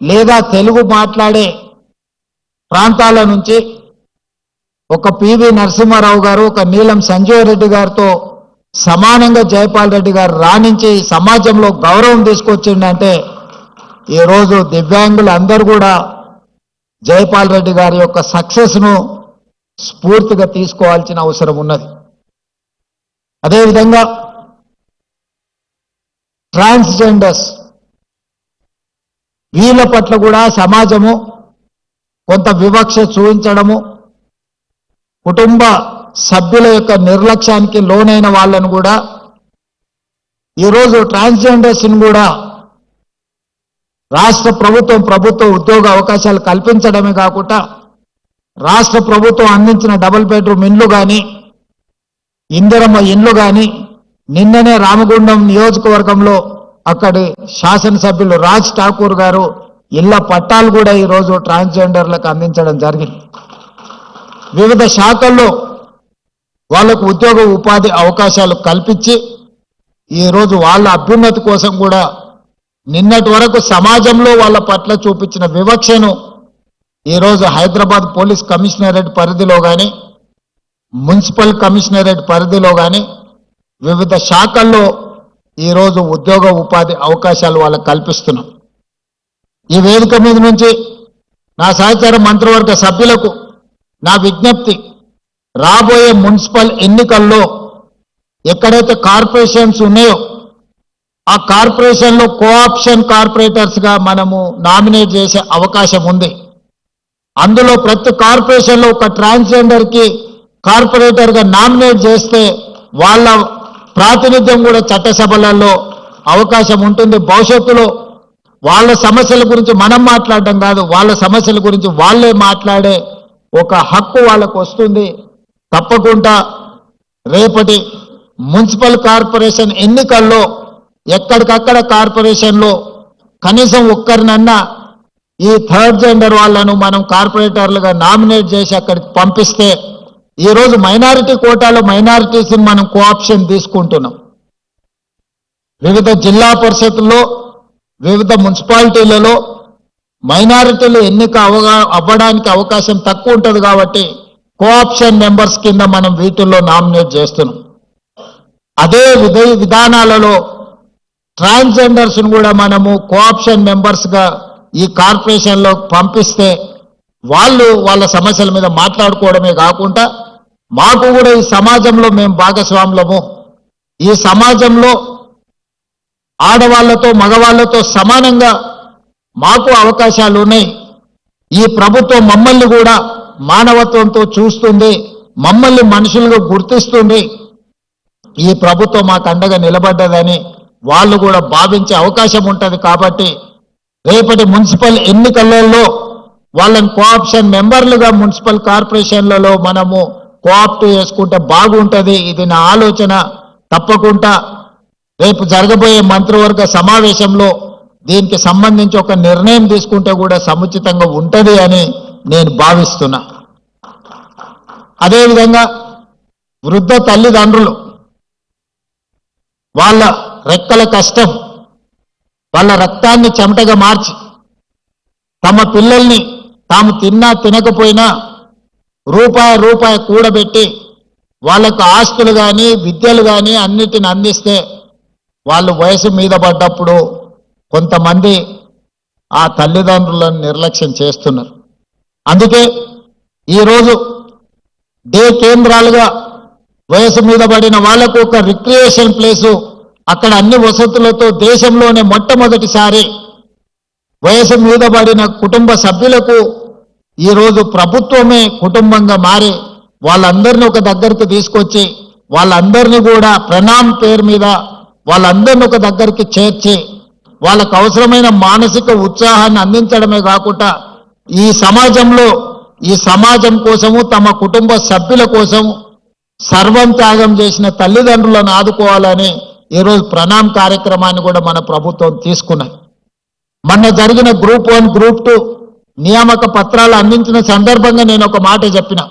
లేదా తెలుగు మాట్లాడే ప్రాంతాల నుంచి ఒక పివి నరసింహారావు గారు, ఒక నీలం సంజీవ్ రెడ్డి గారితో సమానంగా జైపాల్ రెడ్డి గారు రాణించి సమాజంలో గౌరవం తీసుకొచ్చిందంటే ఈరోజు దివ్యాంగులు అందరూ కూడా జైపాల్ రెడ్డి గారి యొక్క సక్సెస్ను స్ఫూర్తిగా తీసుకోవాల్సిన అవసరం ఉన్నది. అదేవిధంగా ట్రాన్స్జెండర్స్ వీళ్ళ పట్ల కూడా సమాజము కొంత వివక్ష చూపించడము, కుటుంబ సభ్యుల యొక్క నిర్లక్ష్యానికి లోనైన వాళ్ళను కూడా ఈరోజు ట్రాన్స్జెండర్స్ని కూడా రాష్ట్ర ప్రభుత్వ ఉద్యోగ అవకాశాలు కల్పించడమే కాకుండా రాష్ట్ర ప్రభుత్వం అందించిన డబుల్ బెడ్రూమ్ ఇండ్లు కానీ ఇందిరమ్మ ఇండ్లు కానీ నిన్ననే రామగుండం నియోజకవర్గంలో అక్కడి శాసనసభ్యులు రాజ్ ఠాకూర్ గారు ఇళ్ల పట్టాలు కూడా ఈరోజు ట్రాన్స్జెండర్లకు అందించడం జరిగింది. వివిధ శాఖల్లో వాళ్లకు ఉద్యోగ ఉపాధి అవకాశాలు కల్పించి ఈరోజు వాళ్ళ అభ్యున్నతి కోసం కూడా నిన్నటి వరకు సమాజంలో వాళ్ళ పట్ల చూపించిన వివక్షను ఈరోజు హైదరాబాద్ పోలీస్ కమిషనరేట్ పరిధిలో కానీ మున్సిపల్ కమిషనరేట్ పరిధిలో కానీ వివిధ శాఖల్లో ఈరోజు ఉద్యోగ ఉపాధి అవకాశాలు వాళ్ళకు కల్పిస్తున్నాం. ఈ వేదిక మీద నుంచి నా సహచార మంత్రివర్గ సభ్యులకు నా విజ్ఞప్తి, రాబోయే మున్సిపల్ ఎన్నికల్లో ఎక్కడైతే కార్పొరేషన్స్ ఉన్నాయో ఆ కార్పొరేషన్లో కోఆప్షన్ కార్పొరేటర్స్గా మనము నామినేట్ చేసే అవకాశం ఉంది. అందులో ప్రతి కార్పొరేషన్లో ఒక ట్రాన్స్జెండర్కి కార్పొరేటర్గా నామినేట్ చేస్తే వాళ్ళ ప్రాతినిధ్యం కూడా చట్టసభలలో అవకాశం ఉంటుంది. భవిష్యత్తులో వాళ్ళ సమస్యల గురించి మనం మాట్లాడడం కాదు, వాళ్ళ సమస్యల గురించి వాళ్ళే మాట్లాడే ఒక హక్కు వాళ్ళకు వస్తుంది. తప్పకుండా రేపటి మున్సిపల్ కార్పొరేషన్ ఎన్నికల్లో ఎక్కడికక్కడ కార్పొరేషన్లో కనీసం ఒక్కరినన్నా ఈ థర్డ్ జెండర్ వాళ్ళను మనం కార్పొరేటర్లుగా నామినేట్ చేసి అక్కడికి పంపిస్తే ఈరోజు మైనారిటీ కోటాలో మైనారిటీస్ని మనం కోఆప్షన్ తీసుకుంటున్నాం. వివిధ జిల్లా పరిషత్తుల్లో వివిధ మున్సిపాలిటీలలో మైనారిటీలు ఎన్నిక అవ్వడానికి అవకాశం తక్కువ ఉంటుంది కాబట్టి కోఆప్షన్ మెంబర్స్ కింద మనం వీటిల్లో నామినేట్ చేస్తున్నాం. అదే విధానాలలో ట్రాన్స్జెండర్స్ను కూడా మనము కోఆప్షన్ మెంబర్స్గా ఈ కార్పొరేషన్లో పంపిస్తే వాళ్ళు వాళ్ళ సమస్యల మీద మాట్లాడుకోవడమే కాకుండా మాకు కూడా ఈ సమాజంలో మేము భాగస్వాములము, ఈ సమాజంలో ఆడవాళ్లతో మగవాళ్లతో సమానంగా మాకు అవకాశాలు ఉన్నాయి. ఈ ప్రభుత్వం మమ్మల్ని కూడా మానవత్వంతో చూస్తుంది, మమ్మల్ని మనుషులుగా గుర్తిస్తుంది, ఈ ప్రభుత్వం మాకు అండగా నిలబడ్డదని వాళ్ళు కూడా భావించే అవకాశం ఉంటుంది. కాబట్టి రేపటి మున్సిపల్ ఎన్నికలలో వాళ్ళని కోఆప్షన్ మెంబర్లుగా మున్సిపల్ కార్పొరేషన్లలో మనము కోఆప్ట్ చేసుకుంటే బాగుంటుంది. ఇది నా ఆలోచన. తప్పకుండా రేపు జరగబోయే మంత్రివర్గ సమావేశంలో దీనికి సంబంధించి ఒక నిర్ణయం తీసుకుంటే కూడా సముచితంగా ఉంటుంది అని నేను భావిస్తున్నా. అదేవిధంగా వృద్ధ తల్లిదండ్రులు వాళ్ళ రెక్కల కష్టం, వాళ్ళ రక్తాన్ని చెమటగా మార్చి తమ పిల్లల్ని తాము తిన్నా తినకపోయినా రూపాయి కూడబెట్టి వాళ్ళకు ఆస్తులు కానీ విద్యలు కానీ అన్నిటిని అందిస్తే వాళ్ళు వయసు మీద పడ్డప్పుడు కొంతమంది ఆ తల్లిదండ్రులను నిర్లక్ష్యం చేస్తున్నారు. అందుకే ఈరోజు డే కేంద్రాలుగా వయసు మీద పడిన వాళ్లకు ఒక రిక్రియేషన్ ప్లేసు, అక్కడ అన్ని వసతులతో దేశంలోనే మొట్టమొదటిసారి వయసు మీద పడిన కుటుంబ సభ్యులకు ఈరోజు ప్రభుత్వమే కుటుంబంగా మారి వాళ్ళందరినీ ఒక దగ్గరికి తీసుకొచ్చి వాళ్ళందరినీ కూడా ప్రణామ్ పేరు మీద వాళ్ళందరినీ ఒక దగ్గరికి చేర్చి వాళ్ళకు అవసరమైన మానసిక ఉత్సాహాన్ని అందించడమే కాకుండా ఈ సమాజంలో ఈ సమాజం కోసము తమ కుటుంబ సభ్యుల కోసం సర్వం త్యాగం చేసిన తల్లిదండ్రులను ఆదుకోవాలని ఈరోజు ప్రణామ్ కార్యక్రమాన్ని కూడా మన ప్రభుత్వం తీసుకున్నది. మొన్న జరిగిన గ్రూప్ 1 గ్రూప్ 2 నియామక పత్రాలు అందించిన సందర్భంగా నేను ఒక మాట చెప్పిన.